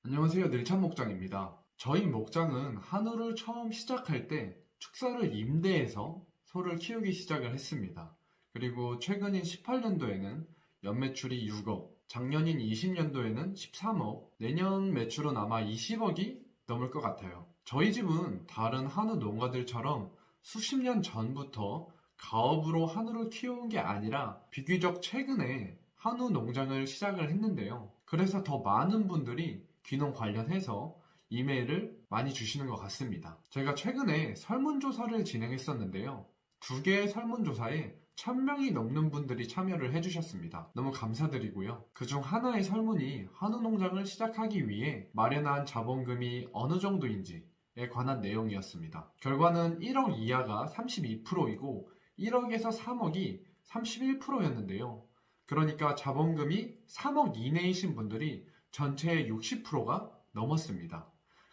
안녕하세요. 늘찬 목장입니다. 저희 목장은 한우를 처음 시작할 때 축사를 임대해서 소를 키우기 시작을 했습니다. 그리고 최근인 18년도에는 연매출이 6억, 작년인 20년도에는 13억, 내년 매출은 아마 20억이 넘을 것 같아요. 저희 집은 다른 한우 농가들처럼 수십 년 전부터 가업으로 한우를 키워온 게 아니라 비교적 최근에 한우 농장을 시작을 했는데요. 그래서 더 많은 분들이 귀농 관련해서 이메일을 많이 주시는 것 같습니다. 제가 최근에 설문조사를 진행했었는데요. 두 개의 설문조사에 1000명이 넘는 분들이 참여를 해주셨습니다. 너무 감사드리고요. 그중 하나의 설문이 한우 농장을 시작하기 위해 마련한 자본금이 어느 정도인지에 관한 내용이었습니다. 결과는 1억 이하가 32%이고 1억에서 3억이 31%였는데요. 그러니까 자본금이 3억 이내이신 분들이 전체의 60%가 넘었습니다.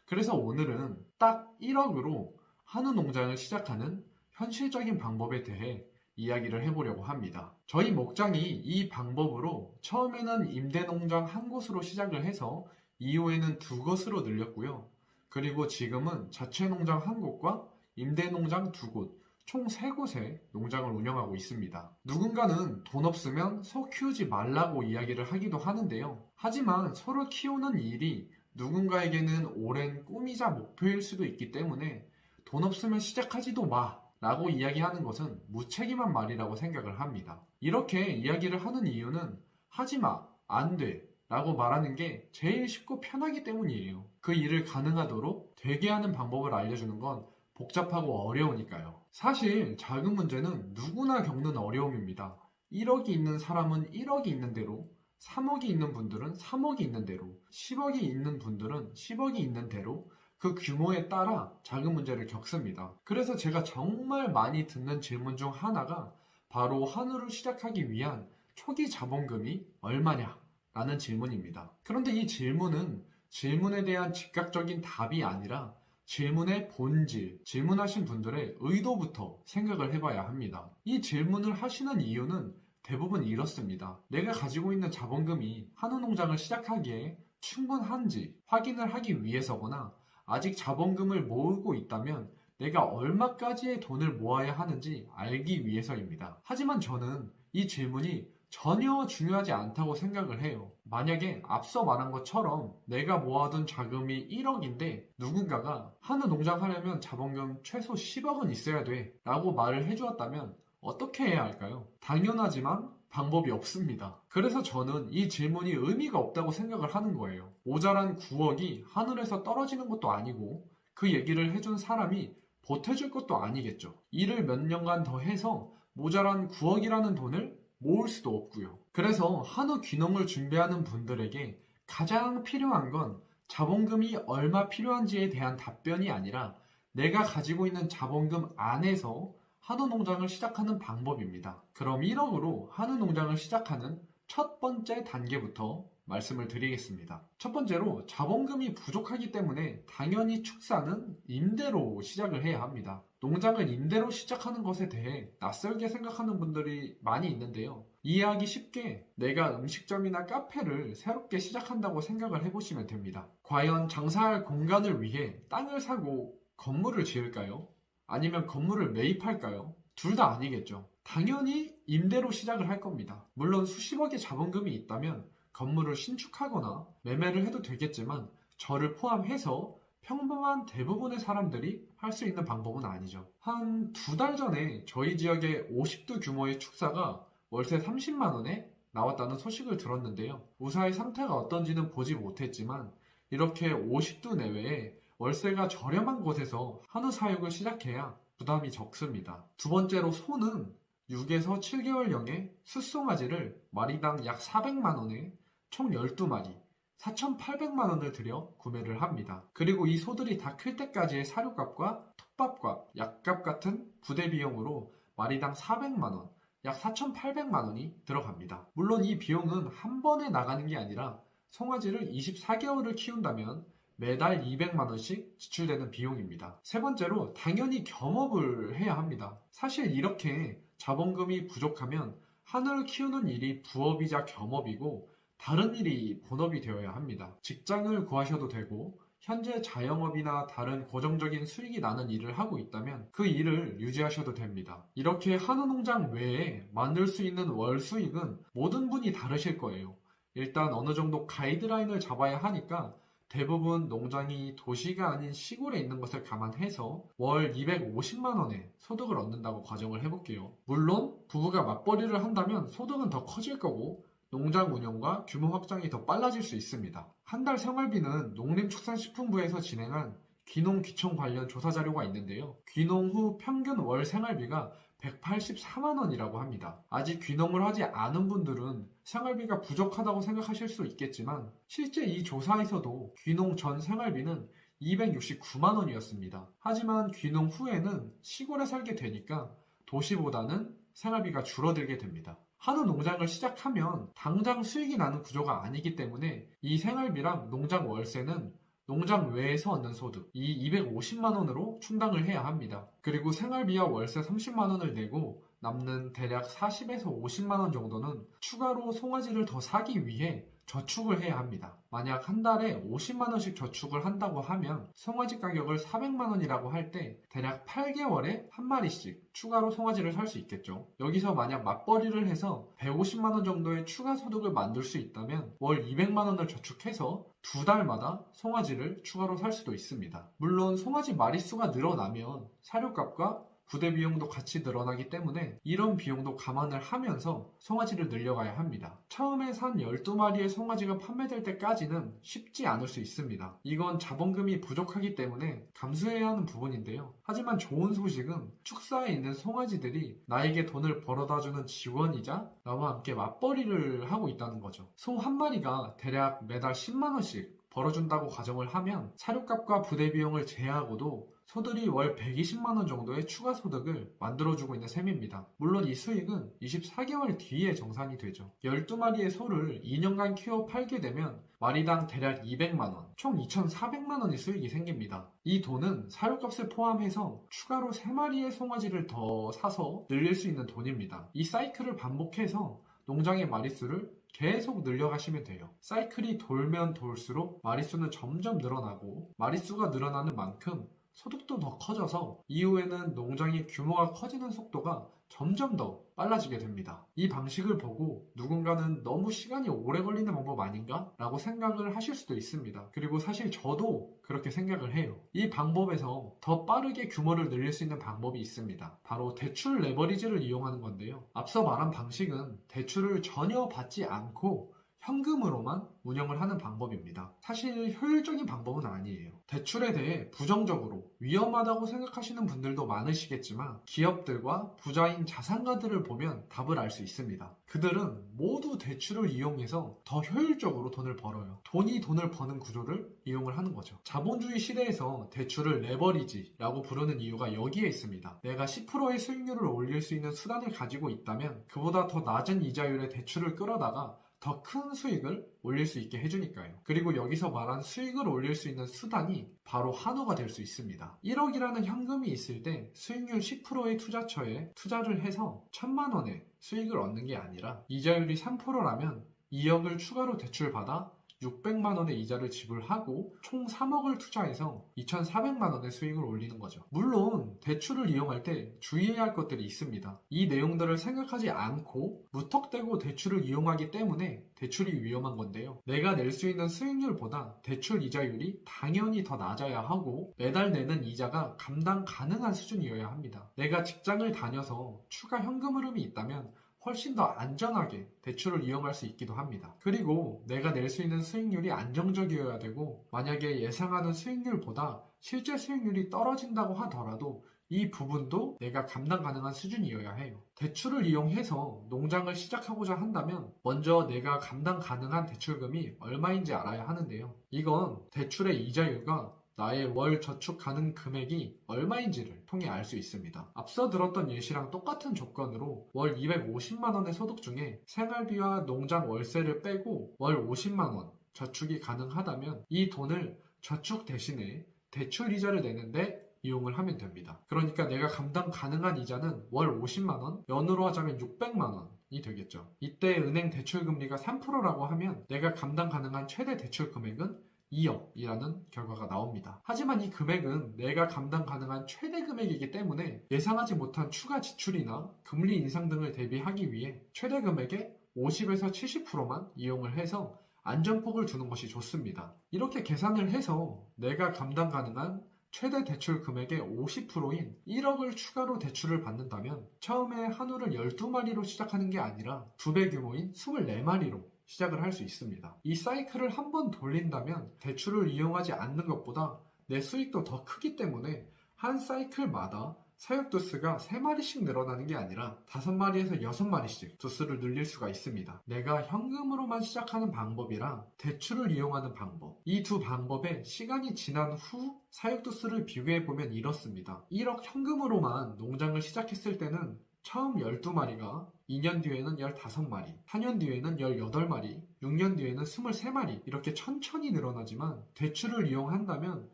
그래서 오늘은 딱 1억으로 한우 농장을 시작하는 현실적인 방법에 대해 이야기를 해보려고 합니다. 저희 목장이 이 방법으로 처음에는 임대농장 한 곳으로 시작을 해서 이후에는 두 곳으로 늘렸고요. 그리고 지금은 자체 농장 한 곳과 임대농장 두 곳, 총 3곳의 농장을 운영하고 있습니다. 누군가는 돈 없으면 소 키우지 말라고 이야기를 하기도 하는데요. 하지만 소를 키우는 일이 누군가에게는 오랜 꿈이자 목표일 수도 있기 때문에 돈 없으면 시작하지도 마 라고 이야기하는 것은 무책임한 말이라고 생각을 합니다. 이렇게 이야기를 하는 이유는 하지마, 안 돼 라고 말하는 게 제일 쉽고 편하기 때문이에요. 그 일을 가능하도록 되게 하는 방법을 알려주는 건 복잡하고 어려우니까요. 사실 작은 문제는 누구나 겪는 어려움입니다. 1억이 있는 사람은 1억이 있는 대로, 3억이 있는 분들은 3억이 있는 대로, 10억이 있는 분들은 10억이 있는 대로 그 규모에 따라 작은 문제를 겪습니다. 그래서 제가 정말 많이 듣는 질문 중 하나가 바로 한우를 시작하기 위한 초기 자본금이 얼마냐? 라는 질문입니다. 그런데 이 질문에 대한 즉각적인 답이 아니라 질문의 본질, 질문하신 분들의 의도부터 생각을 해봐야 합니다. 이 질문을 하시는 이유는 대부분 이렇습니다. 내가 가지고 있는 자본금이 한우 농장을 시작하기에 충분한지 확인을 하기 위해서거나 아직 자본금을 모으고 있다면 내가 얼마까지의 돈을 모아야 하는지 알기 위해서입니다. 하지만 저는 이 질문이 전혀 중요하지 않다고 생각을 해요. 만약에 앞서 말한 것처럼 내가 모아둔 자금이 1억인데 누군가가 한우 농장 하려면 자본금 최소 10억은 있어야 돼 라고 말을 해주었다면 어떻게 해야 할까요? 당연하지만 방법이 없습니다. 그래서 저는 이 질문이 의미가 없다고 생각을 하는 거예요. 모자란 9억이 하늘에서 떨어지는 것도 아니고 그 얘기를 해준 사람이 보태줄 것도 아니겠죠. 일을 몇 년간 더 해서 모자란 9억이라는 돈을 모을 수도 없고요. 그래서 한우 귀농을 준비하는 분들에게 가장 필요한 건 자본금이 얼마 필요한지에 대한 답변이 아니라 내가 가지고 있는 자본금 안에서 한우 농장을 시작하는 방법입니다. 그럼 1억으로 한우 농장을 시작하는 첫 번째 단계부터 말씀을 드리겠습니다. 첫 번째로 자본금이 부족하기 때문에 당연히 축사는 임대로 시작을 해야 합니다. 농장을 임대로 시작하는 것에 대해 낯설게 생각하는 분들이 많이 있는데요. 이해하기 쉽게 내가 음식점이나 카페를 새롭게 시작한다고 생각을 해보시면 됩니다. 과연 장사할 공간을 위해 땅을 사고 건물을 지을까요? 아니면 건물을 매입할까요? 둘 다 아니겠죠. 당연히 임대로 시작을 할 겁니다. 물론 수십억의 자본금이 있다면 건물을 신축하거나 매매를 해도 되겠지만 저를 포함해서 평범한 대부분의 사람들이 할 수 있는 방법은 아니죠. 한 2달 전에 저희 지역의 50두 규모의 축사가 월세 30만원에 나왔다는 소식을 들었는데요. 무사히 상태가 어떤지는 보지 못했지만 이렇게 50두 내외에 월세가 저렴한 곳에서 한우 사육을 시작해야 부담이 적습니다. 두 번째로 소는 6에서 7개월령의 숫송아지를 마리당 약 400만원에 총 12마리 4,800만원을 들여 구매를 합니다. 그리고 이 소들이 다 클 때까지의 사료값과 톱밥과 약값 같은 부대 비용으로 마리당 400만원, 약 4,800만원이 들어갑니다. 물론 이 비용은 한 번에 나가는 게 아니라 송아지를 24개월을 키운다면 매달 200만원씩 지출되는 비용입니다. 세 번째로 당연히 겸업을 해야 합니다. 사실 이렇게 자본금이 부족하면 한우를 키우는 일이 부업이자 겸업이고 다른 일이 본업이 되어야 합니다. 직장을 구하셔도 되고 현재 자영업이나 다른 고정적인 수익이 나는 일을 하고 있다면 그 일을 유지하셔도 됩니다. 이렇게 한우 농장 외에 만들 수 있는 월 수익은 모든 분이 다르실 거예요. 일단 어느 정도 가이드라인을 잡아야 하니까 대부분 농장이 도시가 아닌 시골에 있는 것을 감안해서 월 250만 원의 소득을 얻는다고 가정을 해볼게요. 물론 부부가 맞벌이를 한다면 소득은 더 커질 거고 농장 운영과 규모 확장이 더 빨라질 수 있습니다. 한 달 생활비는 농림축산식품부에서 진행한 귀농 귀촌 관련 조사 자료가 있는데요. 귀농 후 평균 월 생활비가 184만 원이라고 합니다. 아직 귀농을 하지 않은 분들은 생활비가 부족하다고 생각하실 수 있겠지만 실제 이 조사에서도 귀농 전 생활비는 269만 원이었습니다. 하지만 귀농 후에는 시골에 살게 되니까 도시보다는 생활비가 줄어들게 됩니다. 한우 농장을 시작하면 당장 수익이 나는 구조가 아니기 때문에 이 생활비랑 농장 월세는 농장 외에서 얻는 소득, 이 250만 원으로 충당을 해야 합니다. 그리고 생활비와 월세 30만 원을 내고 남는 대략 40에서 50만 원 정도는 추가로 송아지를 더 사기 위해 저축을 해야 합니다. 만약 한 달에 50만 원씩 저축을 한다고 하면 송아지 가격을 400만 원이라고 할 때 대략 8개월에 한 마리씩 추가로 송아지를 살 수 있겠죠. 여기서 만약 맞벌이를 해서 150만 원 정도의 추가 소득을 만들 수 있다면 월 200만 원을 저축해서 두 달마다 송아지를 추가로 살 수도 있습니다. 물론 송아지 마리수가 늘어나면 사료값과 부대 비용도 같이 늘어나기 때문에 이런 비용도 감안을 하면서 송아지를 늘려가야 합니다. 처음에 산 12마리의 송아지가 판매될 때까지는 쉽지 않을 수 있습니다. 이건 자본금이 부족하기 때문에 감수해야 하는 부분인데요. 하지만 좋은 소식은 축사에 있는 송아지들이 나에게 돈을 벌어다주는 직원이자 나와 함께 맞벌이를 하고 있다는 거죠. 소 한 마리가 대략 매달 10만 원씩 벌어준다고 가정을 하면 사료값과 부대 비용을 제외하고도 소들이 월 120만 원 정도의 추가 소득을 만들어주고 있는 셈입니다. 물론 이 수익은 24개월 뒤에 정산이 되죠. 12마리의 소를 2년간 키워 팔게 되면 마리당 대략 200만 원, 총 2,400만 원의 수익이 생깁니다. 이 돈은 사료값을 포함해서 추가로 3마리의 송아지를 더 사서 늘릴 수 있는 돈입니다. 이 사이클을 반복해서 농장의 마리수를 계속 늘려가시면 돼요. 사이클이 돌면 돌수록 마리수는 점점 늘어나고 마리수가 늘어나는 만큼 소득도 더 커져서 이후에는 농장의 규모가 커지는 속도가 점점 더 빨라지게 됩니다. 이 방식을 보고 누군가는 너무 시간이 오래 걸리는 방법 아닌가? 라고 생각을 하실 수도 있습니다. 그리고 사실 저도 그렇게 생각을 해요. 이 방법에서 더 빠르게 규모를 늘릴 수 있는 방법이 있습니다. 바로 대출 레버리지를 이용하는 건데요. 앞서 말한 방식은 대출을 전혀 받지 않고 현금으로만 운영을 하는 방법입니다. 사실 효율적인 방법은 아니에요. 대출에 대해 부정적으로 위험하다고 생각하시는 분들도 많으시겠지만 기업들과 부자인 자산가들을 보면 답을 알 수 있습니다. 그들은 모두 대출을 이용해서 더 효율적으로 돈을 벌어요. 돈이 돈을 버는 구조를 이용을 하는 거죠. 자본주의 시대에서 대출을 레버리지라고 부르는 이유가 여기에 있습니다. 내가 10%의 수익률을 올릴 수 있는 수단을 가지고 있다면 그보다 더 낮은 이자율의 대출을 끌어다가 더 큰 수익을 올릴 수 있게 해주니까요. 그리고 여기서 말한 수익을 올릴 수 있는 수단이 바로 한우가 될 수 있습니다. 1억이라는 현금이 있을 때 수익률 10%의 투자처에 투자를 해서 1,000만 원의 수익을 얻는 게 아니라 이자율이 3%라면 2억을 추가로 대출받아 600만 원의 이자를 지불하고 총 3억을 투자해서 2,400만 원의 수익을 올리는 거죠. 물론 대출을 이용할 때 주의해야 할 것들이 있습니다. 이 내용들을 생각하지 않고 무턱대고 대출을 이용하기 때문에 대출이 위험한 건데요. 내가 낼 수 있는 수익률보다 대출 이자율이 당연히 더 낮아야 하고 매달 내는 이자가 감당 가능한 수준이어야 합니다. 내가 직장을 다녀서 추가 현금 흐름이 있다면 훨씬 더 안전하게 대출을 이용할 수 있기도 합니다. 그리고 내가 낼 수 있는 수익률이 안정적이어야 되고 만약에 예상하는 수익률보다 실제 수익률이 떨어진다고 하더라도 이 부분도 내가 감당 가능한 수준이어야 해요. 대출을 이용해서 농장을 시작하고자 한다면 먼저 내가 감당 가능한 대출금이 얼마인지 알아야 하는데요. 이건 대출의 이자율과 나의 월 저축 가능 금액이 얼마인지를 통해 알 수 있습니다. 앞서 들었던 예시랑 똑같은 조건으로 월 250만 원의 소득 중에 생활비와 농장 월세를 빼고 월 50만 원 저축이 가능하다면 이 돈을 저축 대신에 대출 이자를 내는데 이용을 하면 됩니다. 그러니까 내가 감당 가능한 이자는 월 50만 원, 연으로 하자면 600만 원 원이 되겠죠. 이때 은행 대출 금리가 3%라고 하면 내가 감당 가능한 최대 대출 금액은 2억이라는 결과가 나옵니다. 하지만 이 금액은 내가 감당 가능한 최대 금액이기 때문에 예상하지 못한 추가 지출이나 금리 인상 등을 대비하기 위해 최대 금액의 50에서 70%만 이용을 해서 안전폭을 두는 것이 좋습니다. 이렇게 계산을 해서 내가 감당 가능한 최대 대출 금액의 50%인 1억을 추가로 대출을 받는다면 처음에 한우를 12마리로 시작하는 게 아니라 2배 규모인 24마리로 시작을 할 수 있습니다. 이 사이클을 한 번 돌린다면 대출을 이용하지 않는 것보다 내 수익도 더 크기 때문에 한 사이클마다 사육 두스가 3마리씩 늘어나는 게 아니라 5마리에서 6마리씩 두스를 늘릴 수가 있습니다. 내가 현금으로만 시작하는 방법이랑 대출을 이용하는 방법, 이 두 방법의 시간이 지난 후 사육 두스를 비교해보면 이렇습니다. 1억 현금으로만 농장을 시작했을 때는 처음 12마리가 2년 뒤에는 15마리, 4년 뒤에는 18마리, 6년 뒤에는 23마리 이렇게 천천히 늘어나지만 대출을 이용한다면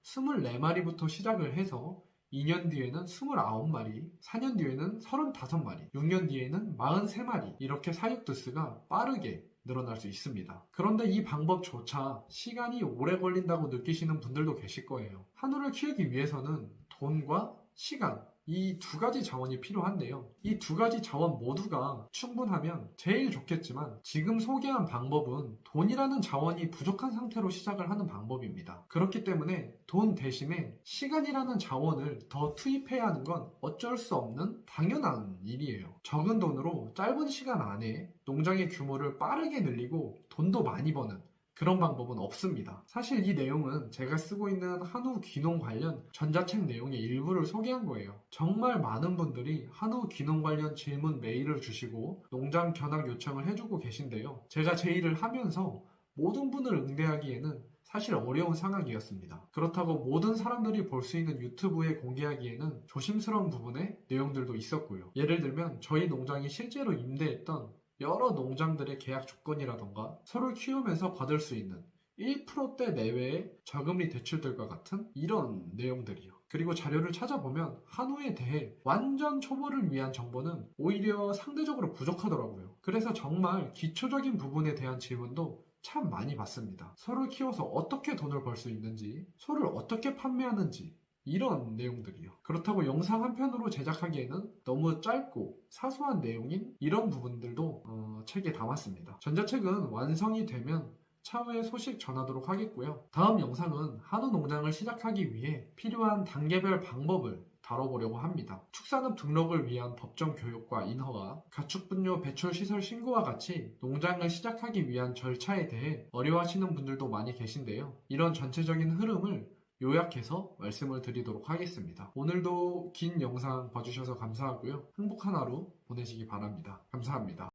24마리부터 시작을 해서 2년 뒤에는 29마리, 4년 뒤에는 35마리, 6년 뒤에는 43마리 이렇게 사육두스가 빠르게 늘어날 수 있습니다. 그런데 이 방법조차 시간이 오래 걸린다고 느끼시는 분들도 계실 거예요. 한우를 키우기 위해서는 돈과 시간, 이 두 가지 자원이 필요한데요. 이 두 가지 자원 모두가 충분하면 제일 좋겠지만 지금 소개한 방법은 돈이라는 자원이 부족한 상태로 시작을 하는 방법입니다. 그렇기 때문에 돈 대신에 시간이라는 자원을 더 투입해야 하는 건 어쩔 수 없는 당연한 일이에요. 적은 돈으로 짧은 시간 안에 농장의 규모를 빠르게 늘리고 돈도 많이 버는 그런 방법은 없습니다. 사실 이 내용은 제가 쓰고 있는 한우 귀농 관련 전자책 내용의 일부를 소개한 거예요. 정말 많은 분들이 한우 귀농 관련 질문 메일을 주시고 농장 견학 요청을 해주고 계신데요. 제가 제 일을 하면서 모든 분을 응대하기에는 사실 어려운 상황이었습니다. 그렇다고 모든 사람들이 볼 수 있는 유튜브에 공개하기에는 조심스러운 부분의 내용들도 있었고요. 예를 들면 저희 농장이 실제로 임대했던 여러 농장들의 계약 조건이라던가 소를 키우면서 받을 수 있는 1%대 내외의 저금리 대출들과 같은 이런 내용들이요. 그리고 자료를 찾아보면 한우에 대해 완전 초보를 위한 정보는 오히려 상대적으로 부족하더라고요. 그래서 정말 기초적인 부분에 대한 질문도 참 많이 받습니다. 소를 키워서 어떻게 돈을 벌 수 있는지, 소를 어떻게 판매하는지 이런 내용들이요. 그렇다고 영상 한 편으로 제작하기에는 너무 짧고 사소한 내용인 이런 부분들도 책에 담았습니다. 전자책은 완성이 되면 차후에 소식 전하도록 하겠고요. 다음 영상은 한우 농장을 시작하기 위해 필요한 단계별 방법을 다뤄보려고 합니다. 축산업 등록을 위한 법정 교육과 인허가, 가축분뇨 배출 시설 신고와 같이 농장을 시작하기 위한 절차에 대해 어려워하시는 분들도 많이 계신데요. 이런 전체적인 흐름을 요약해서 말씀을 드리도록 하겠습니다. 오늘도 긴 영상 봐주셔서 감사하고요. 행복한 하루 보내시기 바랍니다. 감사합니다.